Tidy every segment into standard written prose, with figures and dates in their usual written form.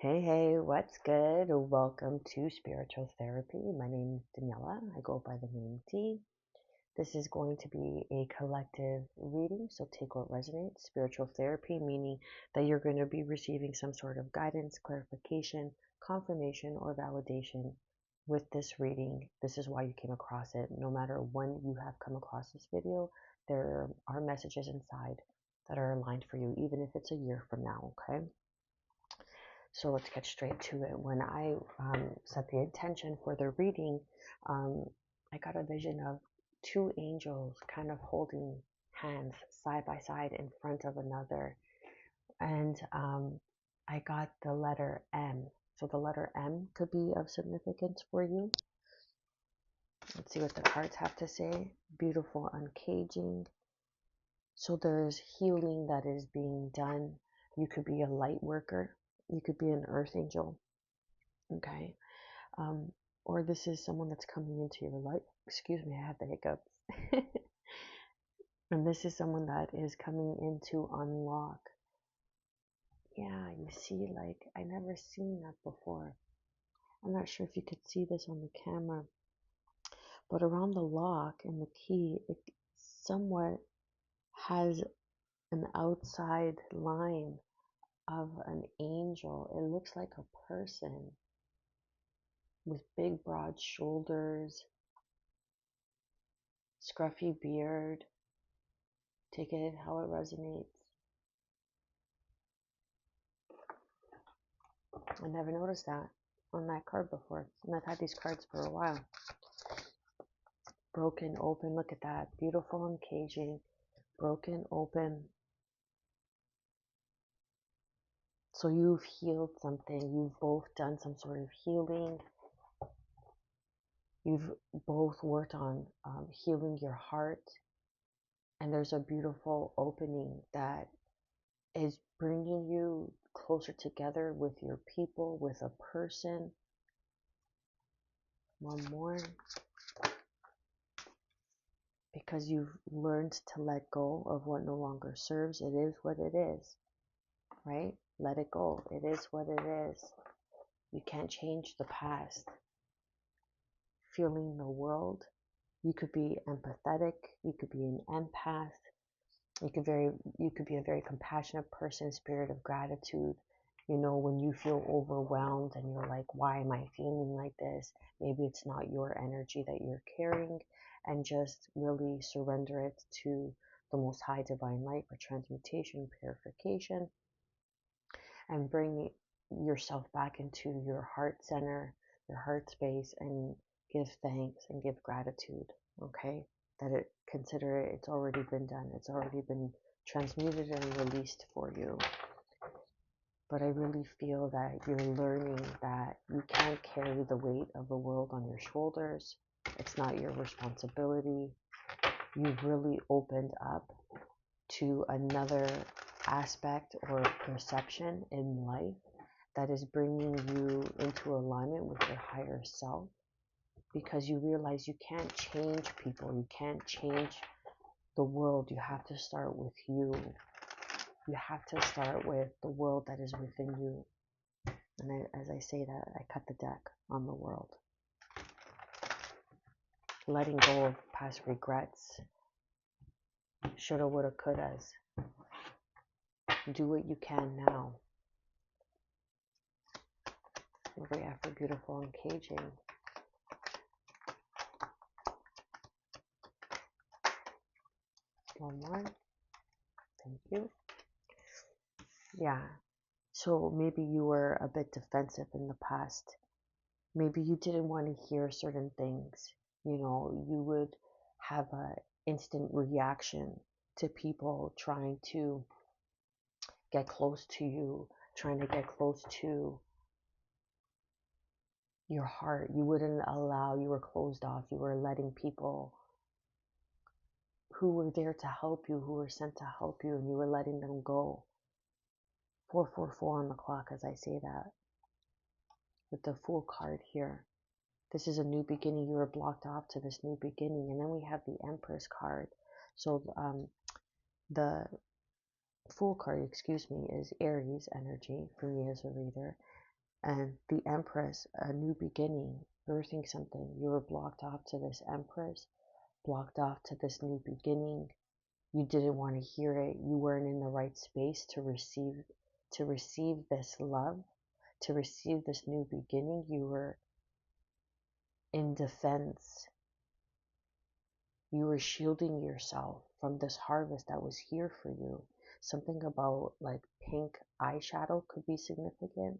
Hey, what's good? Welcome to Spiritual Therapy. My name is Daniela. I go by the name T. This is going to be a collective reading, so take what resonates. Spiritual therapy, meaning that you're going to be receiving some sort of guidance, clarification, confirmation, or validation with this reading. This is why you came across it. No matter when you have come across this video, there are messages inside that are aligned for you, even if it's a year from now, okay? So let's get straight to it. When I set the intention for the reading, um, I got a vision of two angels kind of holding hands side by side in front of another. And I got the letter M. So the letter M could be of significance for you. Let's see what the cards have to say. Beautiful uncaging. So there's healing that is being done. You could be a light worker. You could be an earth angel. Okay. Um, or this is someone that's coming into your life. Excuse me, I have the hiccups. And this is someone that is coming in to unlock. Yeah, you see, like, I never seen that before. I'm not sure if you could see this on the camera, but around the lock and the key, it somewhat has an outside line of an angel. It looks like a person with big, broad shoulders, scruffy beard. Take it how it resonates. I never noticed that on that card before. And I've had these cards for a while. Broken open. Look at that. Beautiful and caging. Broken open. So you've healed something. You've both done some sort of healing. You've both worked on healing your heart. And there's a beautiful opening that is bringing you closer together with your people, with a person. One more. Because you've learned to let go of what no longer serves. It is what it is, right? Let it go. It is what it is. You can't change the past. Feeling the world. You could be empathetic. You could be an empath. You could be a very compassionate person, spirit of gratitude. You know, when you feel overwhelmed and you're like, why am I feeling like this? Maybe it's not your energy that you're carrying, and just really surrender it to the Most High Divine Light for transmutation, purification, and bring yourself back into your heart center, your heart space, and give thanks and give gratitude, okay? That consider it's already been done. It's already been transmuted and released for you. But I really feel that you're learning that you can't carry the weight of the world on your shoulders. It's not your responsibility. You've really opened up to another aspect or perception in life that is bringing you into alignment with your higher self, because you realize you can't change people. You can't change the world. You have to start with you. You have to start with the world that is within you. And as I say that, I cut the deck on the world. Letting go of past regrets. Shoulda, woulda, couldas. Do what you can now. What do we have for beautiful and caging? One more. Thank you. Yeah. So maybe you were a bit defensive in the past. Maybe you didn't want to hear certain things. You know, you would have an instant reaction to people trying to get close to you, trying to get close to your heart. You wouldn't allow, you were closed off. You were letting people who were there to help you, who were sent to help you, and you were letting them go. 444 on the clock as I say that. With the Fool card here. This is a new beginning. You were blocked off to this new beginning. And then we have the Empress card. So the Fool card, excuse me, is Aries energy for me as a reader. And the Empress, a new beginning, birthing something. You were blocked off to this Empress, blocked off to this new beginning. You didn't want to hear it. You weren't in the right space to receive this love, to receive this new beginning. You were in defense. You were shielding yourself from this harvest that was here for you. Something about like pink eyeshadow could be significant.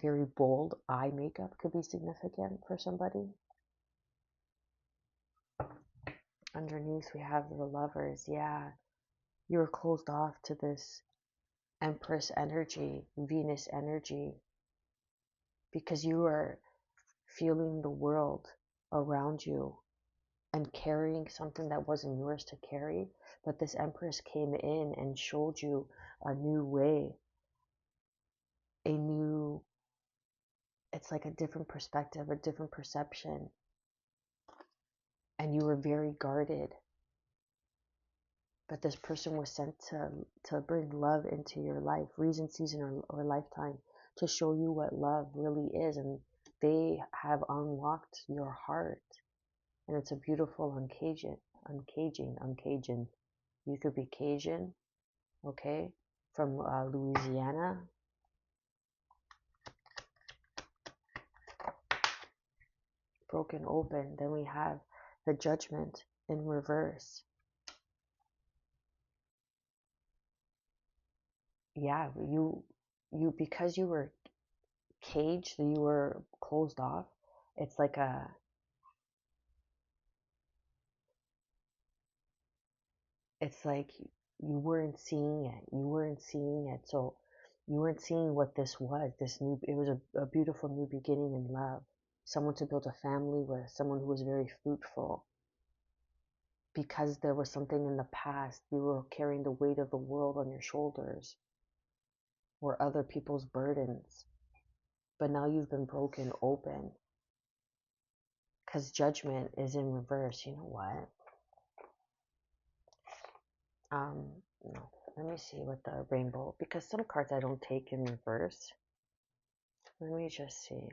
Very bold eye makeup could be significant for somebody. Underneath we have the Lovers. Yeah, you were closed off to this Empress energy, Venus energy, because you were feeling the world around you and carrying something that wasn't yours to carry. But this Empress came in and showed you a new way, a new, it's like a different perspective, a different perception. And you were very guarded. But this person was sent to bring love into your life, reason, season, or lifetime, to show you what love really is. And they have unlocked your heart. And it's a beautiful uncaging. You could be Cajun, okay, from Louisiana. Broken open. Then we have the Judgment in reverse. Yeah, because you were caged, you were closed off. It's like it's like you weren't seeing it. You weren't seeing it. So you weren't seeing what this was. It was a beautiful new beginning in love. Someone to build a family with, someone who was very fruitful. Because there was something in the past, you were carrying the weight of the world on your shoulders, or other people's burdens. But now you've been broken open. Because Judgment is in reverse. You know what? No. Let me see what the rainbow, because some cards I don't take in reverse. Let me just see.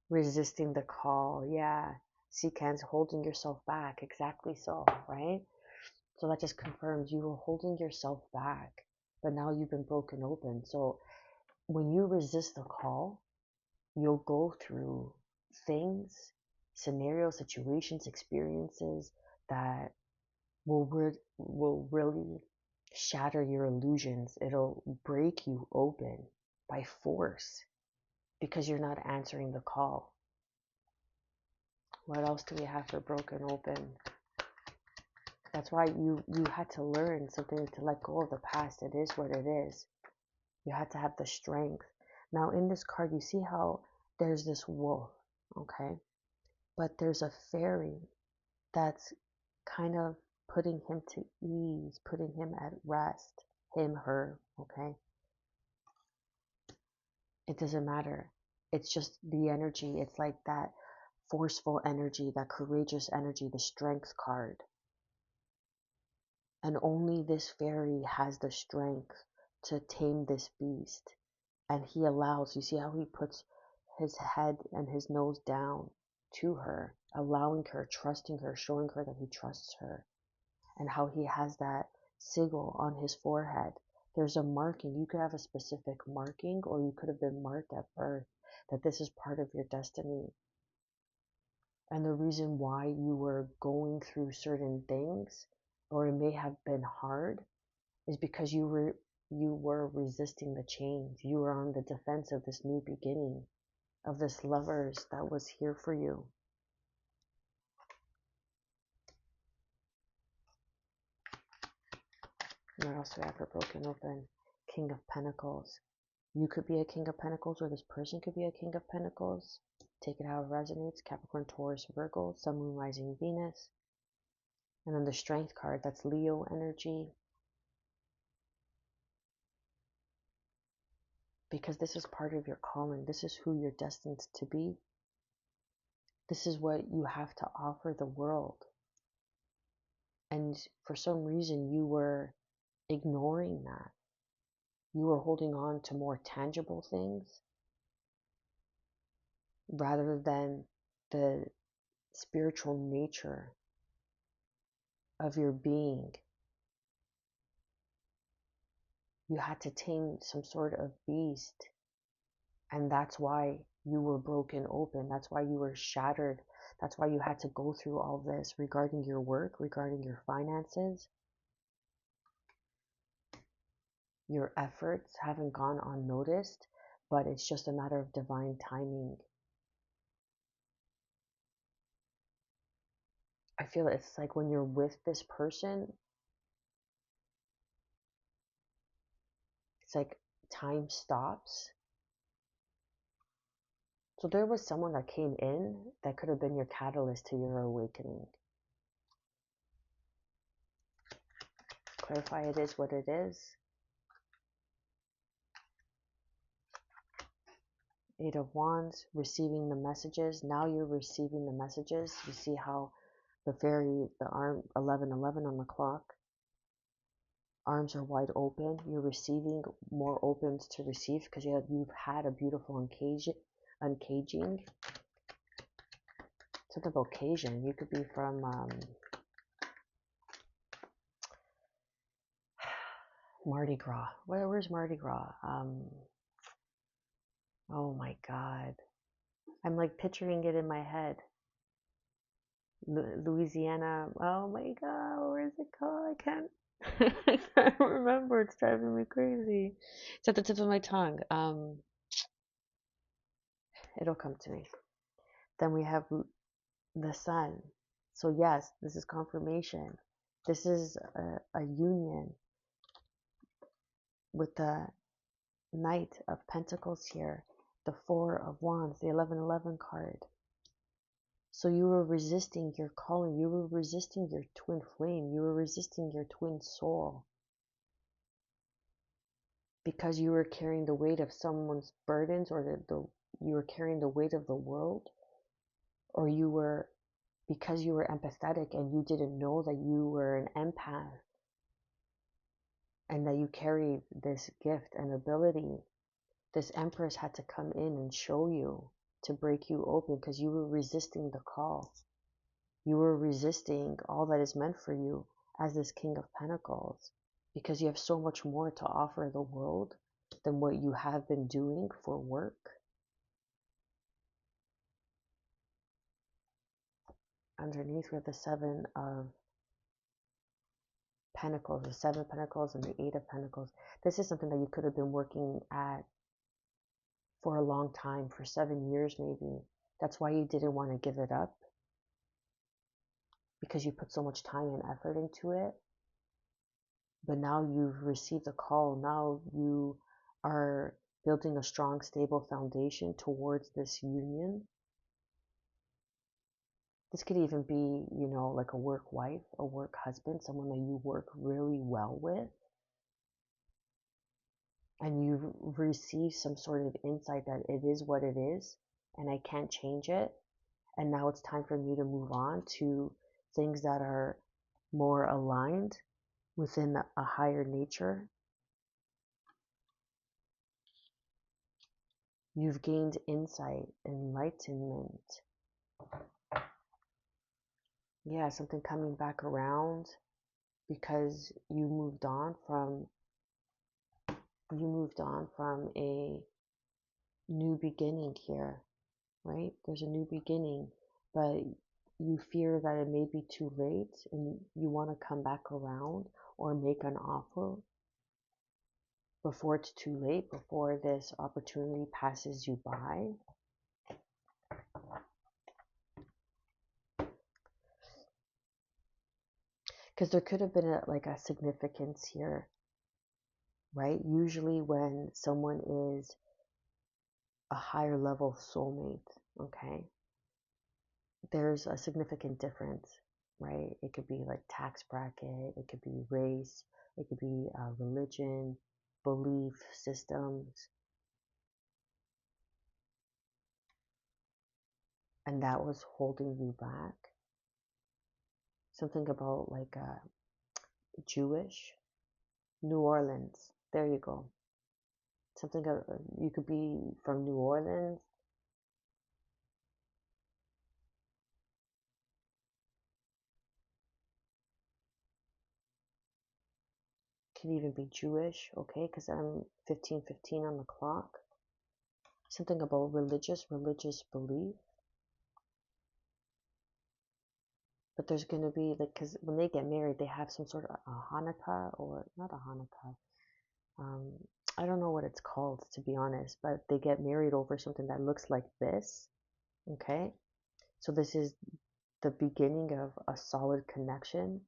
Resisting the call. Yeah. See, Cans, holding yourself back. Exactly so, right? So that just confirms you were holding yourself back, but now you've been broken open. So when you resist the call, you'll go through things, scenarios, situations, experiences that will really shatter your illusions. It'll break you open by force because you're not answering the call. What else do we have for broken open? That's why you had to learn something to let go of the past. It is what it is. You had to have the strength. Now in this card, you see how there's this wolf, okay? But there's a fairy that's kind of putting him to ease, putting him at rest. Him, her, okay? It doesn't matter. It's just the energy. It's like that forceful energy, that courageous energy, the strength card. And only this fairy has the strength to tame this beast. And he allows, you see how he puts his head and his nose down to her, allowing her, trusting her, showing her that he trusts her. And how he has that sigil on his forehead. There's a marking. You could have a specific marking, or you could have been marked at birth that this is part of your destiny. And the reason why you were going through certain things, or it may have been hard, is because you were resisting the change. You were on the defense of this new beginning, of this Lovers that was here for you. What else do we have for broken open? King of Pentacles. You could be a King of Pentacles, or this person could be a King of Pentacles. Take it how it resonates. Capricorn, Taurus, Virgo, Sun, Moon, Rising, Venus. And then the Strength card, that's Leo energy. Because this is part of your calling. This is who you're destined to be. This is what you have to offer the world. And for some reason, you were ignoring that. You were holding on to more tangible things rather than the spiritual nature of your being. You had to tame some sort of beast, and that's why you were broken open. That's why you were shattered. That's why you had to go through all this regarding your work, regarding your finances. Your efforts haven't gone unnoticed, but it's just a matter of divine timing. I feel it's like when you're with this person, it's like time stops. So there was someone that came in that could have been your catalyst to your awakening. Clarify it is what it is. Eight of Wands, receiving the messages. Now you're receiving the messages. You see how the arm, 11:11 on the clock, arms are wide open. You're receiving more opens to receive because you've had a beautiful uncaging. Something about occasion. You could be from Mardi Gras. Where's Mardi Gras? Oh my God. I'm like picturing it in my head. Louisiana. Oh my God, where is it called? I can't remember. It's driving me crazy. It's at the tip of my tongue. It'll come to me. Then we have the sun. So yes, this is confirmation. This is a union with the Knight of Pentacles here, the Four of Wands, the 11:11 card. So you were resisting your calling. You were resisting your twin flame. You were resisting your twin soul because you were carrying the weight of someone's burdens, or you were carrying the weight of the world, or because you were empathetic and you didn't know that you were an empath and that you carried this gift and ability. This Empress had to come in and show you to break you open because you were resisting the call. You were resisting all that is meant for you as this King of Pentacles because you have so much more to offer the world than what you have been doing for work. Underneath, we have the Seven of Pentacles, the Seven of Pentacles and the Eight of Pentacles. This is something that you could have been working at for a long time, for 7 years maybe. That's why you didn't want to give it up, because you put so much time and effort into it. But now you've received a call. Now you are building a strong, stable foundation towards this union. This could even be, like a work wife, a work husband, someone that you work really well with. And you receive some sort of insight that it is what it is, and I can't change it. And now it's time for me to move on to things that are more aligned within a higher nature. You've gained insight, enlightenment. Yeah, something coming back around because you moved on from a new beginning here, right? There's a new beginning, but you fear that it may be too late and you want to come back around or make an offer before it's too late, before this opportunity passes you by. Because there could have been a significance here, right? Usually when someone is a higher level soulmate, okay, there's a significant difference, right? It could be like tax bracket, it could be race, it could be religion, belief systems, and that was holding you back. Something about Jewish, New Orleans, there you go. Something you could be from New Orleans. Could even be Jewish, okay? Because I'm 15:15 on the clock. Something about religious belief. But there's going to be, like, because when they get married, they have some sort of a Hanukkah, or not a Hanukkah. Um, I don't know what it's called, to be honest, but they get married over something that looks like this, okay? So this is the beginning of a solid connection,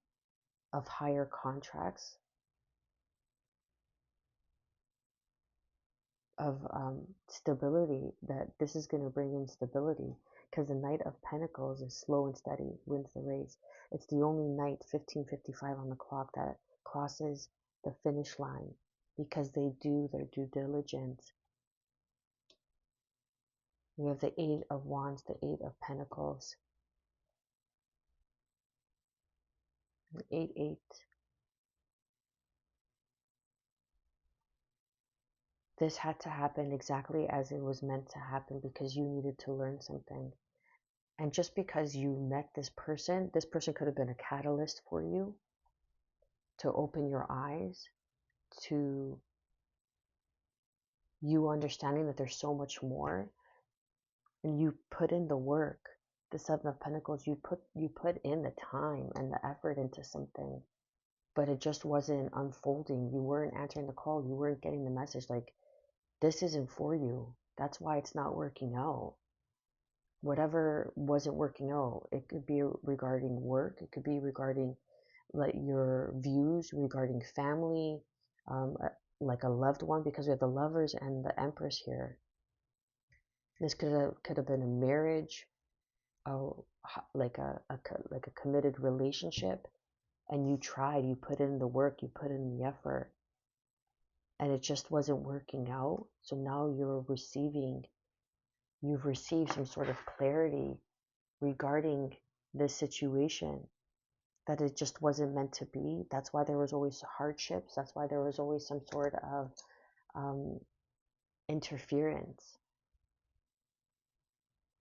of higher contracts, of stability, that this is going to bring in stability, because the Knight of Pentacles is slow and steady, wins the race. It's the only knight, 15:55 on the clock, that crosses the finish line because they do their due diligence. We have the Eight of Wands, the Eight of Pentacles, the 8-8. This had to happen exactly as it was meant to happen, because you needed to learn something. And just because you met this person could have been a catalyst for you to open your eyes to you understanding that there's so much more, and you put in the work. The Seven of Pentacles, you put in the time and the effort into something, but it just wasn't unfolding. You weren't answering the call. You weren't getting the message, like, this isn't for you. That's why it's not working out. Whatever wasn't working out, it could be regarding work, it could be regarding, like, your views regarding family, like a loved one, because we have the Lovers and the Empress here. This could have been a marriage, like a committed relationship, and you tried, you put in the work, you put in the effort, and it just wasn't working out. So now you've received some sort of clarity regarding this situation, that it just wasn't meant to be. That's why there was always hardships. That's why there was always some sort of interference.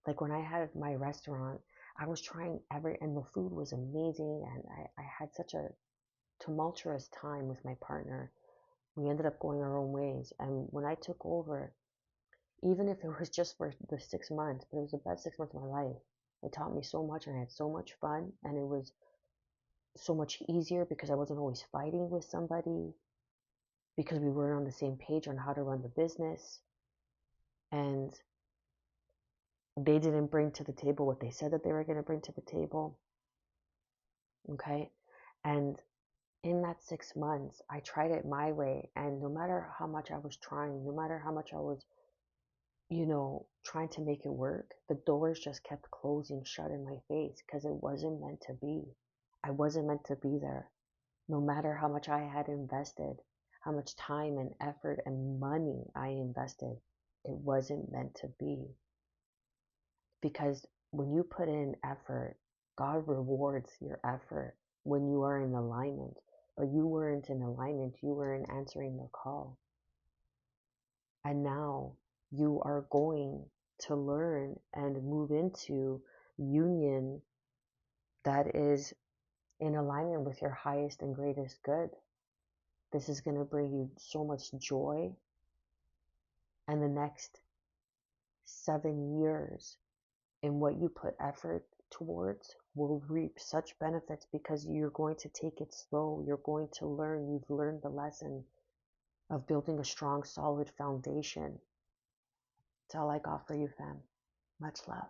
Like when I had my restaurant, I was trying and the food was amazing, and I had such a tumultuous time with my partner. We ended up going our own ways. And when I took over, even if it was just for the 6 months, but it was the best 6 months of my life. It taught me so much, and I had so much fun, and it was so much easier because I wasn't always fighting with somebody, because we weren't on the same page on how to run the business, and they didn't bring to the table what they said that they were going to bring to the table. Okay. And in that 6 months, I tried it my way. And no matter how much I was trying, no matter how much I was, trying to make it work, the doors just kept closing shut in my face, because it wasn't meant to be. I wasn't meant to be there. No matter how much I had invested, how much time and effort and money I invested, it wasn't meant to be. Because when you put in effort, God rewards your effort when you are in alignment. But you weren't in alignment, you weren't answering the call. And now you are going to learn and move into union that is in alignment with your highest and greatest good. This is going to bring you so much joy. And the next 7 years in what you put effort towards will reap such benefits, because you're going to take it slow. You're going to learn. You've learned the lesson of building a strong, solid foundation. That's all I got for you, fam. Much love.